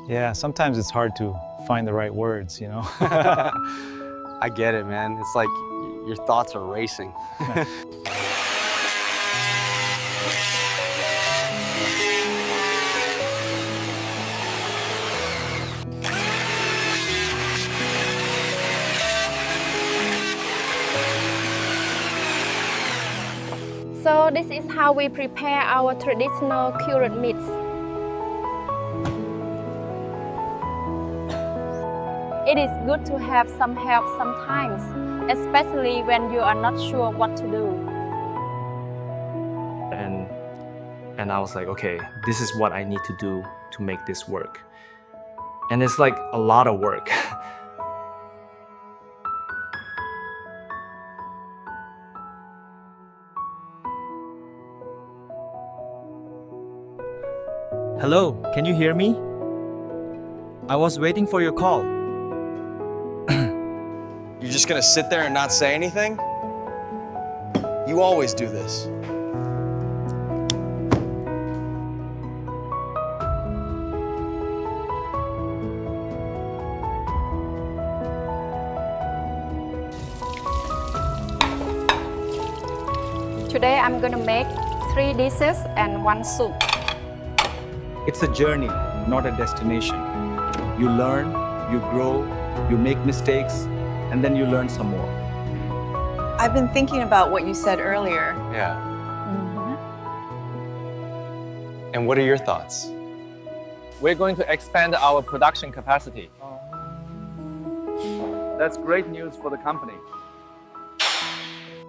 Yeah, sometimes it's hard to find the right words, you know? I get it, man. It's like your thoughts are racing. So this is how we prepare our traditional cured meats. It is good to have some help sometimes, especially when you are not sure what to do. And I was like, okay, this is what I need to do to make this work. And it's like a lot of work. Hello, can you hear me? I was waiting for your call. You're just gonna sit there and not say anything? You always do this. Today I'm gonna make 3 dishes and 1 soup. It's a journey, not a destination. You learn, you grow, you make mistakes, and then you learn some more. I've been thinking about what you said earlier. Yeah. And what are your thoughts? We're going to expand our production capacity. That's great news for the company.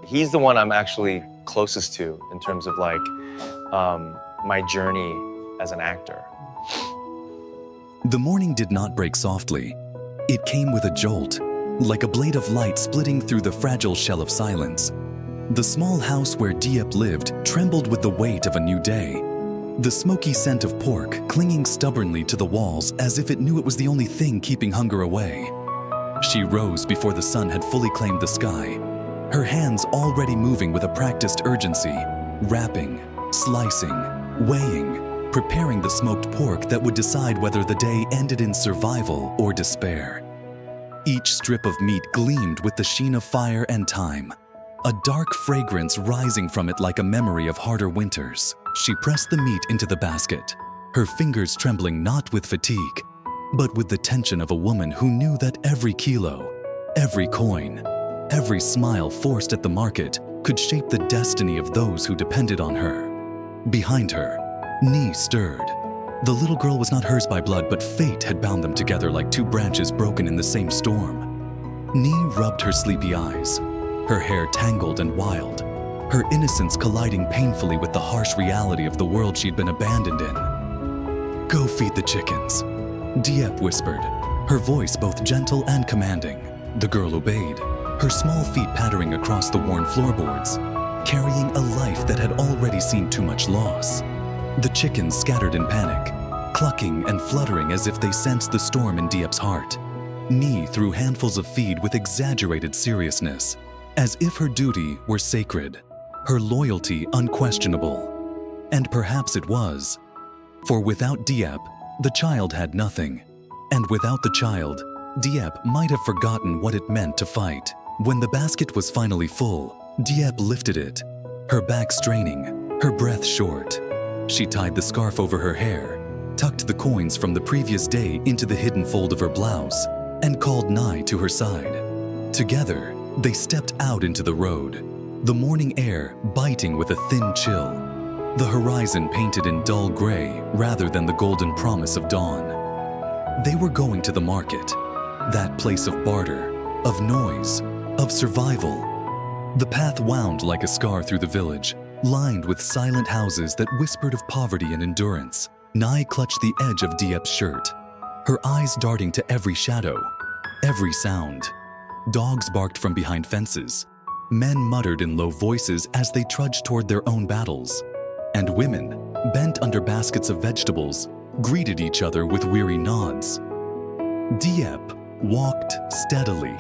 He's the one I'm actually closest to in terms of like my journey as an actor. The morning did not break softly. It came with a jolt, like a blade of light splitting through the fragile shell of silence. The small house where Diep lived trembled with the weight of a new day. The smoky scent of pork clinging stubbornly to the walls as if it knew it was the only thing keeping hunger away. She rose before the sun had fully claimed the sky, her hands already moving with a practiced urgency, wrapping, slicing, weighing, preparing the smoked pork that would decide whether the day ended in survival or despair. Each strip of meat gleamed with the sheen of fire and time, a dark fragrance rising from it like a memory of harder winters. She pressed the meat into the basket, her fingers trembling not with fatigue, but with the tension of a woman who knew that every kilo, every coin, every smile forced at the market could shape the destiny of those who depended on her. Behind her, Nhi stirred. The little girl was not hers by blood, but fate had bound them together like 2 branches broken in the same storm. Nhi rubbed her sleepy eyes, her hair tangled and wild, her innocence colliding painfully with the harsh reality of the world she'd been abandoned in. "Go feed the chickens," Diep whispered, her voice both gentle and commanding. The girl obeyed, her small feet pattering across the worn floorboards, carrying a life that had already seen too much loss. The chickens scattered in panic, clucking and fluttering as if they sensed the storm in Diep's heart. Nhi threw handfuls of feed with exaggerated seriousness, as if her duty were sacred, her loyalty unquestionable. And perhaps it was. For without Diep, the child had nothing. And without the child, Diep might have forgotten what it meant to fight. When the basket was finally full, Diep lifted it, her back straining, her breath short. She tied the scarf over her hair, tucked the coins from the previous day into the hidden fold of her blouse, and called Nhi to her side. Together, they stepped out into the road, the morning air biting with a thin chill, the horizon painted in dull gray rather than the golden promise of dawn. They were going to the market, that place of barter, of noise, of survival. The path wound like a scar through the village, lined with silent houses that whispered of poverty and endurance. Nhi clutched the edge of Diep's shirt, her eyes darting to every shadow, every sound. Dogs barked from behind fences. Men muttered in low voices as they trudged toward their own battles. And women, bent under baskets of vegetables, greeted each other with weary nods. Diep walked steadily,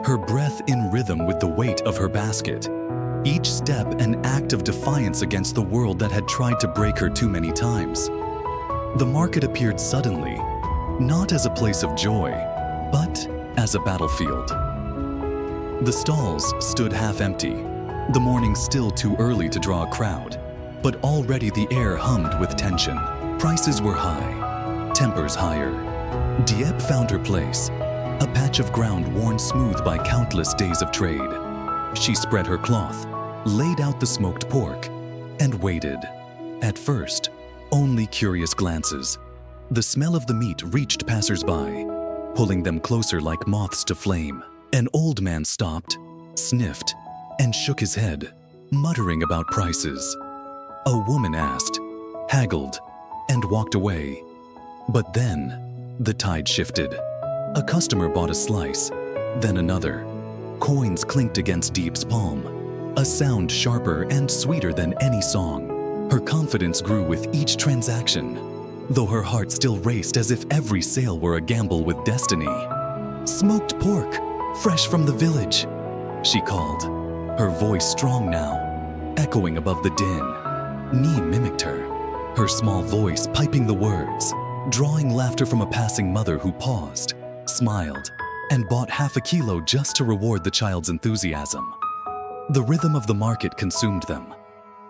her breath in rhythm with the weight of her basket, each step an act of defiance against the world that had tried to break her too many times. The market appeared suddenly, not as a place of joy, but as a battlefield. The stalls stood half empty, the morning still too early to draw a crowd, but already the air hummed with tension. Prices were high, tempers higher. Diep found her place, a patch of ground worn smooth by countless days of trade. She spread her cloth, laid out the smoked pork, and waited. At first, only curious glances. The smell of the meat reached passers-by, pulling them closer like moths to flame. An old man stopped, sniffed, and shook his head, muttering about prices. A woman asked, haggled, and walked away. But then, the tide shifted. A customer bought a slice, then another. Coins clinked against Diep's palm, a sound sharper and sweeter than any song. Her confidence grew with each transaction, though her heart still raced as if every sale were a gamble with destiny. "Smoked pork, fresh from the village," she called, her voice strong now, echoing above the din. Ni mimicked her, her small voice piping the words, drawing laughter from a passing mother who paused, smiled, and bought half a kilo just to reward the child's enthusiasm. The rhythm of the market consumed them.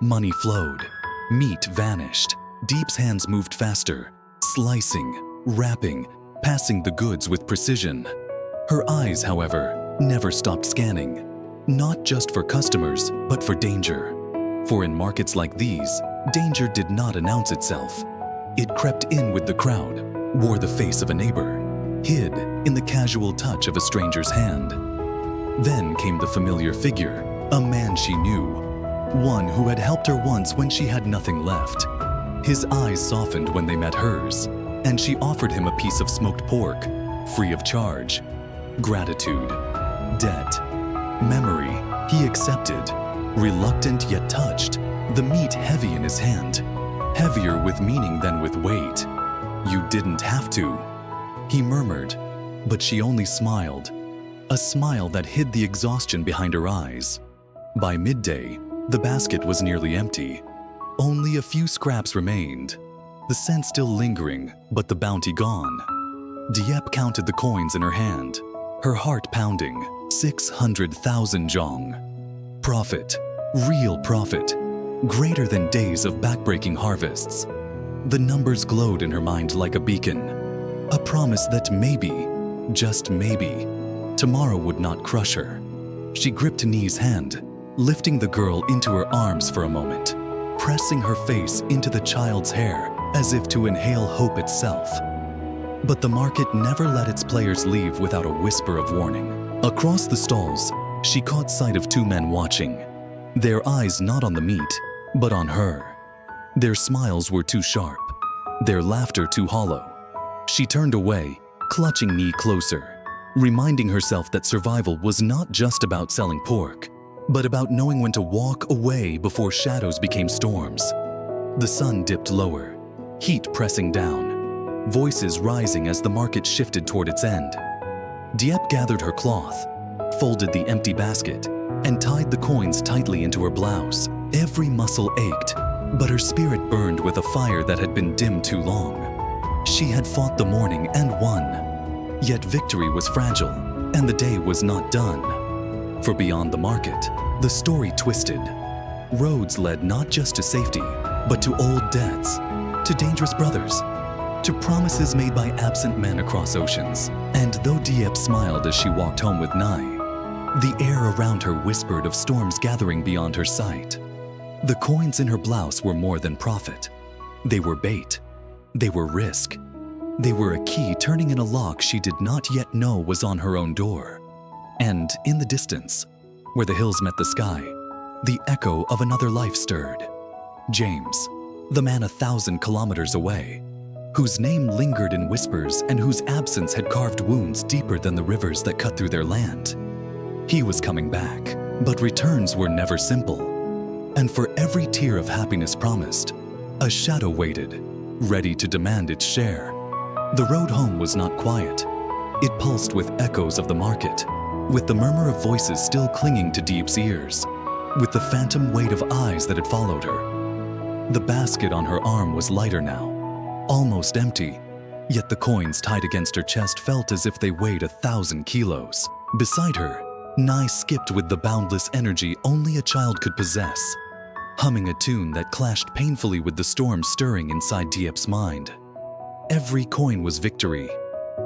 Money flowed, meat vanished. Diep's hands moved faster, slicing, wrapping, passing the goods with precision. Her eyes, however, never stopped scanning, not just for customers, but for danger. For in markets like these, danger did not announce itself. It crept in with the crowd, wore the face of a neighbor, hid in the casual touch of a stranger's hand. Then came the familiar figure, a man she knew, one who had helped her once when she had nothing left. His eyes softened when they met hers, and she offered him a piece of smoked pork, free of charge. Gratitude, debt, memory, he accepted, reluctant yet touched, the meat heavy in his hand, heavier with meaning than with weight. "You didn't have to," he murmured, but she only smiled, a smile that hid the exhaustion behind her eyes. By midday, the basket was nearly empty. Only a few scraps remained, the scent still lingering, but the bounty gone. Diep counted the coins in her hand, her heart pounding. 600,000 zhong. Profit, real profit, greater than days of backbreaking harvests. The numbers glowed in her mind like a beacon, a promise that maybe, just maybe, tomorrow would not crush her. She gripped Ni's hand, lifting the girl into her arms for a moment, pressing her face into the child's hair as if to inhale hope itself. But the market never let its players leave without a whisper of warning. Across the stalls, she caught sight of two men watching, their eyes not on the meat, but on her. Their smiles were too sharp, their laughter too hollow. She turned away, clutching Ni closer, reminding herself that survival was not just about selling pork, but about knowing when to walk away before shadows became storms. The sun dipped lower, heat pressing down, voices rising as the market shifted toward its end. Diep gathered her cloth, folded the empty basket, and tied the coins tightly into her blouse. Every muscle ached, but her spirit burned with a fire that had been dimmed too long. She had fought the morning and won, yet victory was fragile, and the day was not done. For beyond the market, the story twisted. Roads led not just to safety, but to old debts, to dangerous brothers, to promises made by absent men across oceans. And though Diep smiled as she walked home with Ni, the air around her whispered of storms gathering beyond her sight. The coins in her blouse were more than profit. They were bait. They were risk. They were a key turning in a lock she did not yet know was on her own door. And in the distance, where the hills met the sky, the echo of another life stirred. James, the man 1,000 kilometers away, whose name lingered in whispers and whose absence had carved wounds deeper than the rivers that cut through their land. He was coming back, but returns were never simple. And for every tear of happiness promised, a shadow waited, ready to demand its share. The road home was not quiet. It pulsed with echoes of the market, with the murmur of voices still clinging to Diep's ears, with the phantom weight of eyes that had followed her. The basket on her arm was lighter now, almost empty, Yet the coins tied against her chest felt as if they weighed 1,000 kilos. Beside her, Nai skipped with the boundless energy only a child could possess, humming a tune that clashed painfully with the storm stirring inside Diep's mind. Every coin was victory,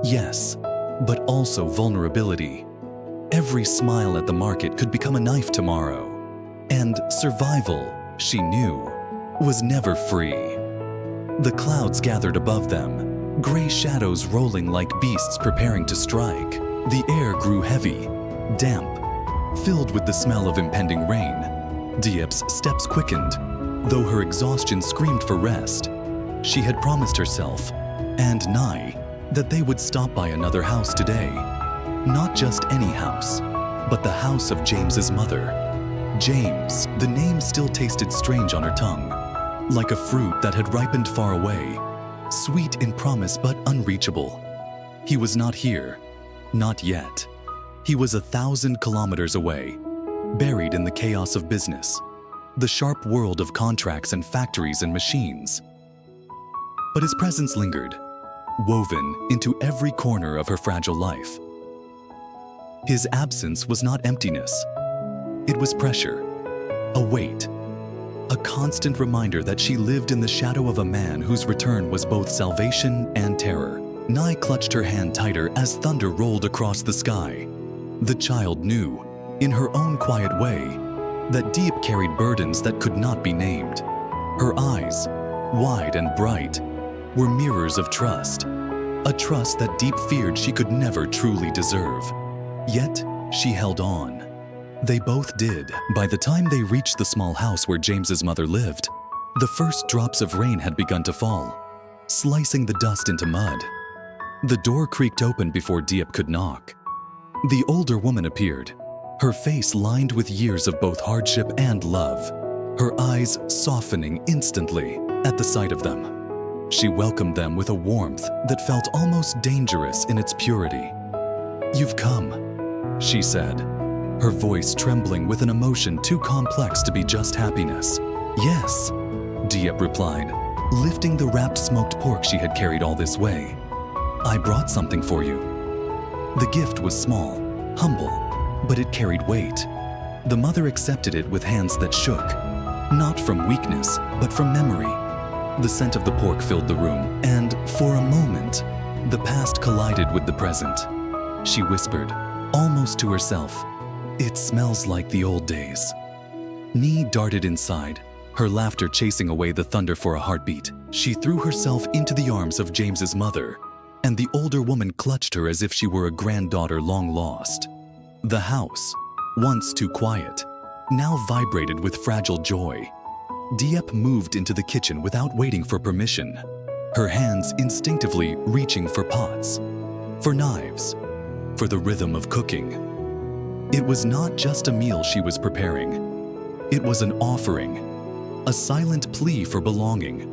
yes, but also vulnerability. Every smile at the market could become a knife tomorrow. And survival, she knew, was never free. The clouds gathered above them, gray shadows rolling like beasts preparing to strike. The air grew heavy, damp, filled with the smell of impending rain. Diep's steps quickened, though her exhaustion screamed for rest. She had promised herself, and Nai, that they would stop by another house today. Not just any house, but the house of James's mother. James, the name still tasted strange on her tongue, like a fruit that had ripened far away, sweet in promise but unreachable. He was not here, not yet. He was 1,000 kilometers away, buried in the chaos of business, the sharp world of contracts and factories and machines. But his presence lingered, woven into every corner of her fragile life. His absence was not emptiness. It was pressure, a weight, a constant reminder that she lived in the shadow of a man whose return was both salvation and terror. Nai clutched her hand tighter as thunder rolled across the sky. The child knew, in her own quiet way, that Diep carried burdens that could not be named. Her eyes, wide and bright, were mirrors of trust, a trust that Diep feared she could never truly deserve. Yet, she held on. They both did. By the time they reached the small house where James's mother lived, the first drops of rain had begun to fall, slicing the dust into mud. The door creaked open before Diep could knock. The older woman appeared, her face lined with years of both hardship and love, her eyes softening instantly at the sight of them. She welcomed them with a warmth that felt almost dangerous in its purity. "You've come," she said, her voice trembling with an emotion too complex to be just happiness. "Yes," Diep replied, lifting the wrapped smoked pork she had carried all this way. "I brought something for you." The gift was small, humble, but it carried weight. The mother accepted it with hands that shook, not from weakness, but from memory. The scent of the pork filled the room, and for a moment, the past collided with the present. She whispered, almost to herself, "It smells like the old days." Nee darted inside, her laughter chasing away the thunder for a heartbeat. She threw herself into the arms of James's mother, and the older woman clutched her as if she were a granddaughter long lost. The house, once too quiet, now vibrated with fragile joy. Diep moved into the kitchen without waiting for permission, her hands instinctively reaching for pots, for knives, for the rhythm of cooking. It was not just a meal she was preparing. It was an offering, a silent plea for belonging,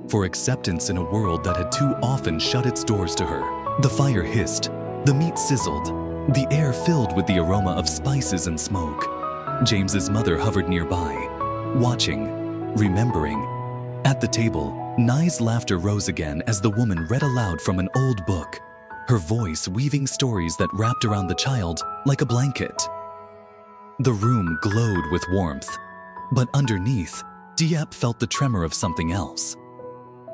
for acceptance in a world that had too often shut its doors to her. The fire hissed, the meat sizzled, the air filled with the aroma of spices and smoke. James's mother hovered nearby, watching, remembering. At the table, Nai's laughter rose again as the woman read aloud from an old book, her voice weaving stories that wrapped around the child like a blanket. The room glowed with warmth, but underneath, Diep felt the tremor of something else.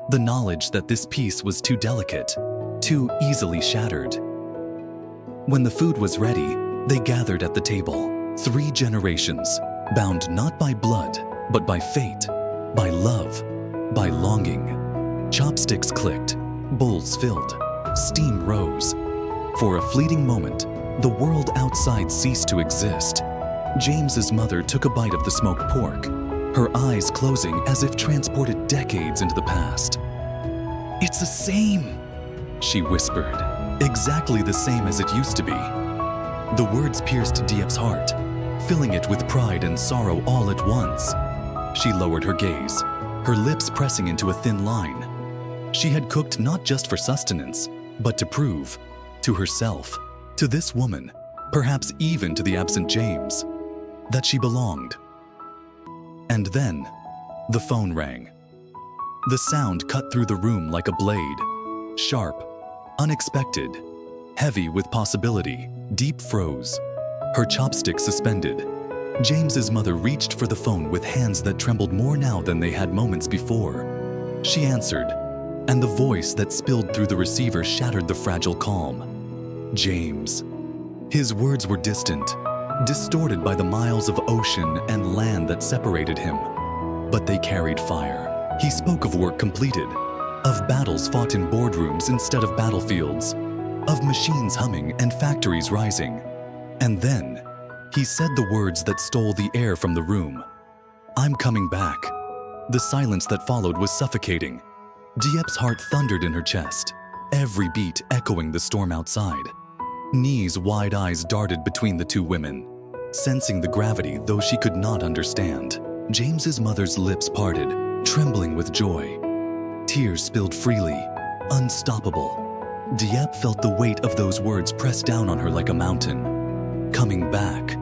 The knowledge that this piece was too delicate, too easily shattered. When the food was ready, they gathered at the table. 3 generations, bound not by blood, but by fate, by love, by longing. Chopsticks clicked, bowls filled, steam rose. For a fleeting moment, the world outside ceased to exist. James's mother took a bite of the smoked pork, her eyes closing as if transported decades into the past. "It's the same," she whispered, "exactly the same as it used to be." The words pierced Diep's heart, filling it with pride and sorrow all at once. She lowered her gaze, her lips pressing into a thin line. She had cooked not just for sustenance, but to prove, to herself, to this woman, perhaps even to the absent James, that she belonged. And then, the phone rang. The sound cut through the room like a blade, Sharp, unexpected, heavy with possibility, deep froze, her chopsticks suspended. James's mother reached for the phone with hands that trembled more now than they had moments before. She answered, and the voice that spilled through the receiver shattered the fragile calm. James. His words were distant, distorted by the miles of ocean and land that separated him. But they carried fire. He spoke of work completed, of battles fought in boardrooms instead of battlefields, of machines humming and factories rising. And then, he said the words that stole the air from the room. I'm coming back. The silence that followed was suffocating. Diep's heart thundered in her chest, every beat echoing the storm outside. Knee's wide eyes darted between the two women, sensing the gravity though she could not understand. James's mother's lips parted, trembling with joy. Tears spilled freely, unstoppable. Diep felt the weight of those words press down on her like a mountain. Coming back.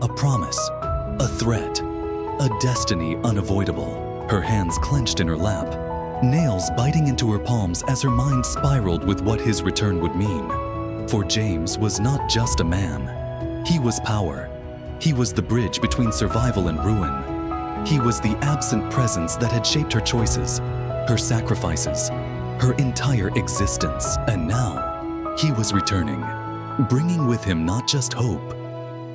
A promise, a threat, a destiny unavoidable. Her hands clenched in her lap, nails biting into her palms as her mind spiraled with what his return would mean. For James was not just a man. He was power. He was the bridge between survival and ruin. He was the absent presence that had shaped her choices, her sacrifices, her entire existence. And now, he was returning, bringing with him not just hope,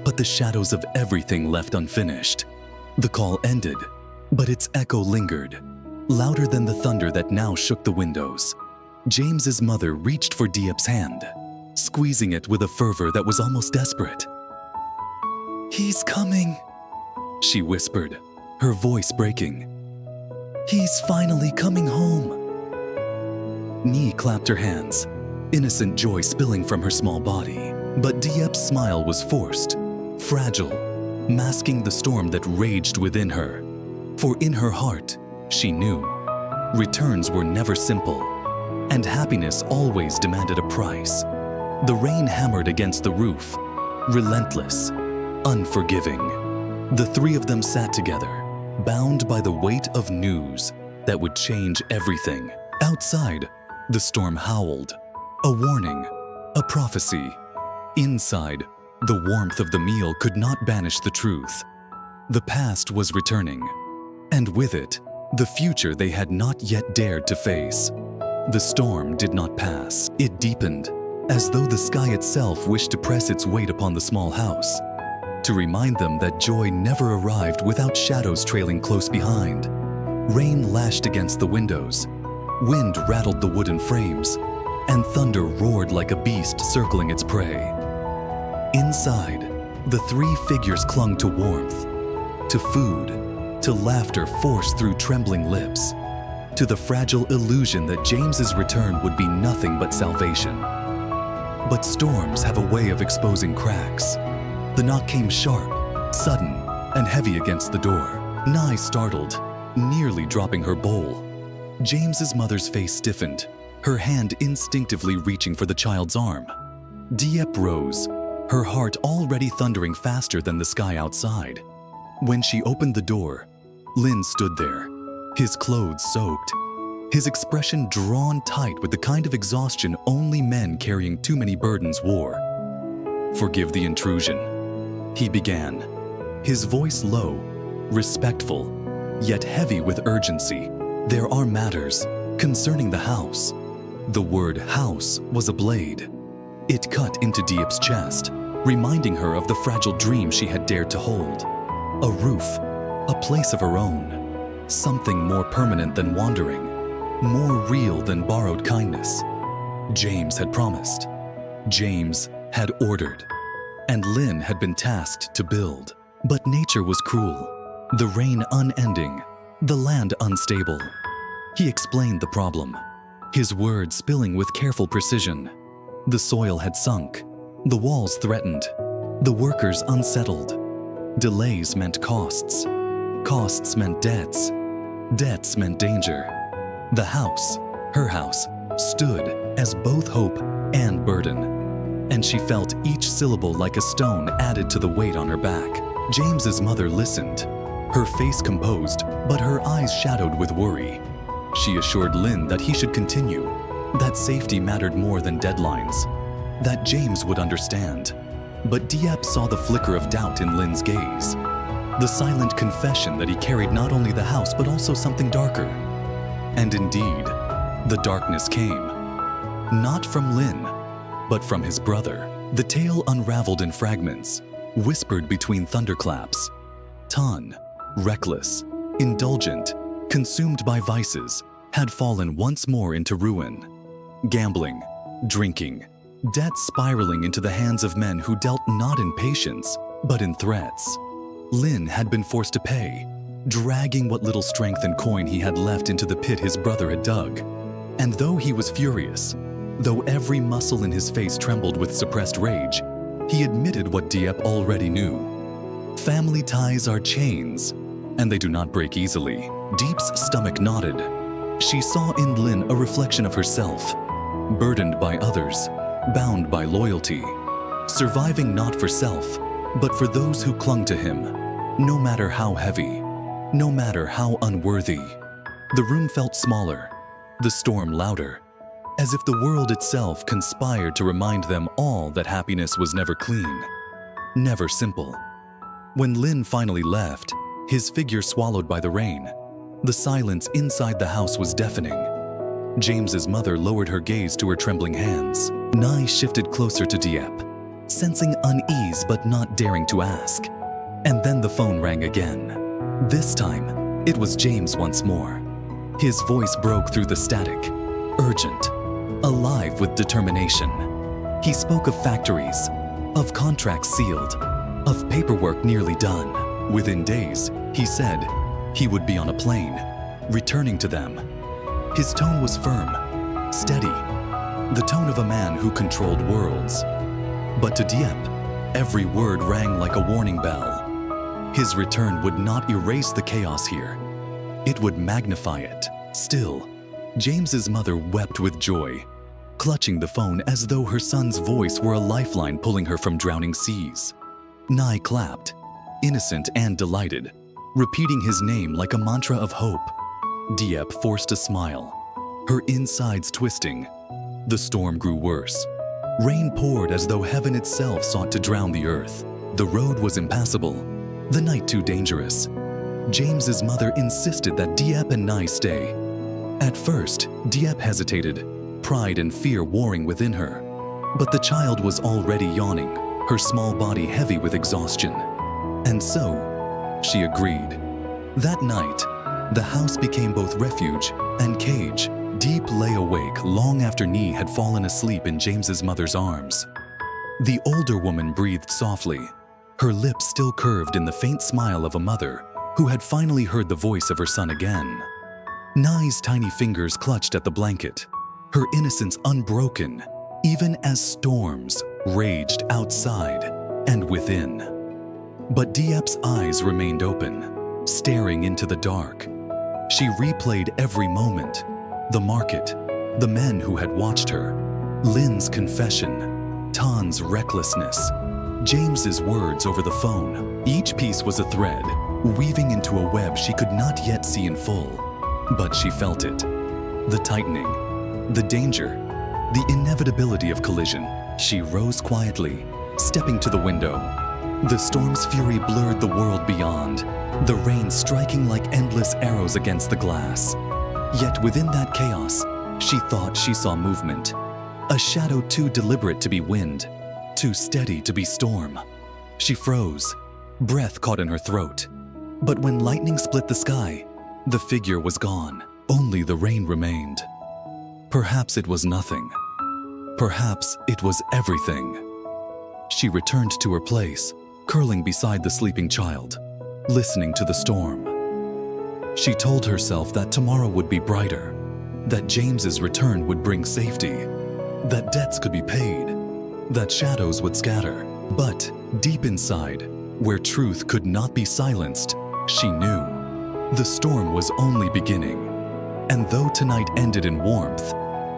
but the shadows of everything left unfinished. The call ended, but its echo lingered, louder than the thunder that now shook the windows. James's mother reached for Diep's hand, squeezing it with a fervor that was almost desperate. He's coming, she whispered, her voice breaking. He's finally coming home. Nee clapped her hands, innocent joy spilling from her small body. But Diep's smile was forced, fragile, masking the storm that raged within her. For in her heart, she knew, returns were never simple, and happiness always demanded a price. The rain hammered against the roof, relentless, unforgiving. The three of them sat together, bound by the weight of news that would change everything. Outside, the storm howled, a warning, a prophecy. Inside, the warmth of the meal could not banish the truth. The past was returning, and with it, the future they had not yet dared to face. The storm did not pass. It deepened, as though the sky itself wished to press its weight upon the small house, to remind them that joy never arrived without shadows trailing close behind. Rain lashed against the windows, wind rattled the wooden frames, and thunder roared like a beast circling its prey. Inside, the three figures clung to warmth, to food, to laughter forced through trembling lips, to the fragile illusion that James's return would be nothing but salvation. But storms have a way of exposing cracks. The knock came sharp, sudden, and heavy against the door. Nigh startled, nearly dropping her bowl. James's mother's face stiffened, her hand instinctively reaching for the child's arm. Diep rose, her heart already thundering faster than the sky outside. When she opened the door, Lin stood there, his clothes soaked, his expression drawn tight with the kind of exhaustion only men carrying too many burdens wore. "Forgive the intrusion," he began, his voice low, respectful, yet heavy with urgency. "There are matters concerning the house." The word house was a blade. It cut into Diep's chest, reminding her of the fragile dream she had dared to hold. A roof, a place of her own, something more permanent than wandering, more real than borrowed kindness. James had promised. James had ordered. And Lin had been tasked to build. But nature was cruel, the rain unending, the land unstable. He explained the problem, his words spilling with careful precision. The soil had sunk, the walls threatened, the workers unsettled. Delays meant costs. Costs meant debts. Debts meant danger. The house, her house, stood as both hope and burden. And she felt each syllable like a stone added to the weight on her back. James's mother listened, her face composed, but her eyes shadowed with worry. She assured Lin that he should continue, that safety mattered more than deadlines, that James would understand. But Diep saw the flicker of doubt in Lynn's gaze, the silent confession that he carried not only the house but also something darker. And indeed, the darkness came. Not from Lynn, but from his brother. The tale unraveled in fragments, whispered between thunderclaps. Tan, reckless, indulgent, consumed by vices, had fallen once more into ruin. Gambling, drinking, debt spiraling into the hands of men who dealt not in patience, but in threats. Lynn had been forced to pay, dragging what little strength and coin he had left into the pit his brother had dug. And though he was furious, though every muscle in his face trembled with suppressed rage, he admitted what Diep already knew. Family ties are chains, and they do not break easily. Diep's stomach knotted. She saw in Lynn a reflection of herself, burdened by others, bound by loyalty, surviving not for self, but for those who clung to him, no matter how heavy, no matter how unworthy. The room felt smaller, the storm louder, as if the world itself conspired to remind them all that happiness was never clean, never simple. When Lynn finally left, his figure swallowed by the rain, the silence inside the house was deafening. James's mother lowered her gaze to her trembling hands. Nye shifted closer to Diep, sensing unease but not daring to ask. And then the phone rang again. This time, it was James once more. His voice broke through the static, urgent, alive with determination. He spoke of factories, of contracts sealed, of paperwork nearly done. Within days, he said, he would be on a plane, returning to them. His tone was firm, steady, the tone of a man who controlled worlds. But to Diep, every word rang like a warning bell. His return would not erase the chaos here. It would magnify it. Still, James's mother wept with joy, clutching the phone as though her son's voice were a lifeline pulling her from drowning seas. Nye clapped, innocent and delighted, repeating his name like a mantra of hope. Diep forced a smile, her insides twisting. The storm grew worse. Rain poured as though heaven itself sought to drown the earth. The road was impassable, the night too dangerous. James's mother insisted that Diep and Nye stay. At first, Diep hesitated, pride and fear warring within her. But the child was already yawning, her small body heavy with exhaustion. And so, she agreed. That night, the house became both refuge and cage. Diep lay awake long after Nye had fallen asleep in James's mother's arms. The older woman breathed softly, her lips still curved in the faint smile of a mother who had finally heard the voice of her son again. Nye's tiny fingers clutched at the blanket, her innocence unbroken, even as storms raged outside and within. But Diep's eyes remained open, staring into the dark. She replayed every moment, the market, the men who had watched her, Lynn's confession, Tan's recklessness, James's words over the phone. Each piece was a thread, weaving into a web she could not yet see in full. But she felt it. The tightening, the danger, the inevitability of collision. She rose quietly, stepping to the window. The storm's fury blurred the world beyond, the rain striking like endless arrows against the glass. Yet within that chaos, she thought she saw movement, a shadow too deliberate to be wind, too steady to be storm. She froze, breath caught in her throat. But when lightning split the sky, the figure was gone. Only the rain remained. Perhaps it was nothing. Perhaps it was everything. She returned to her place, curling beside the sleeping child, listening to the storm. She told herself that tomorrow would be brighter, that James's return would bring safety, that debts could be paid, that shadows would scatter. But deep inside, where truth could not be silenced, she knew the storm was only beginning. And though tonight ended in warmth,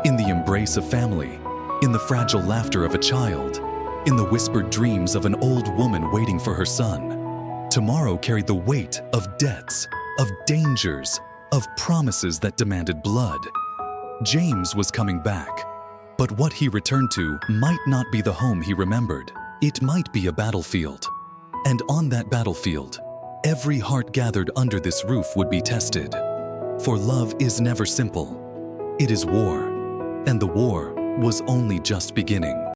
in the embrace of family, in the fragile laughter of a child, in the whispered dreams of an old woman waiting for her son, tomorrow carried the weight of debts, of dangers, of promises that demanded blood. James was coming back. But what he returned to might not be the home he remembered. It might be a battlefield. And on that battlefield, every heart gathered under this roof would be tested. For love is never simple. It is war. And the war was only just beginning.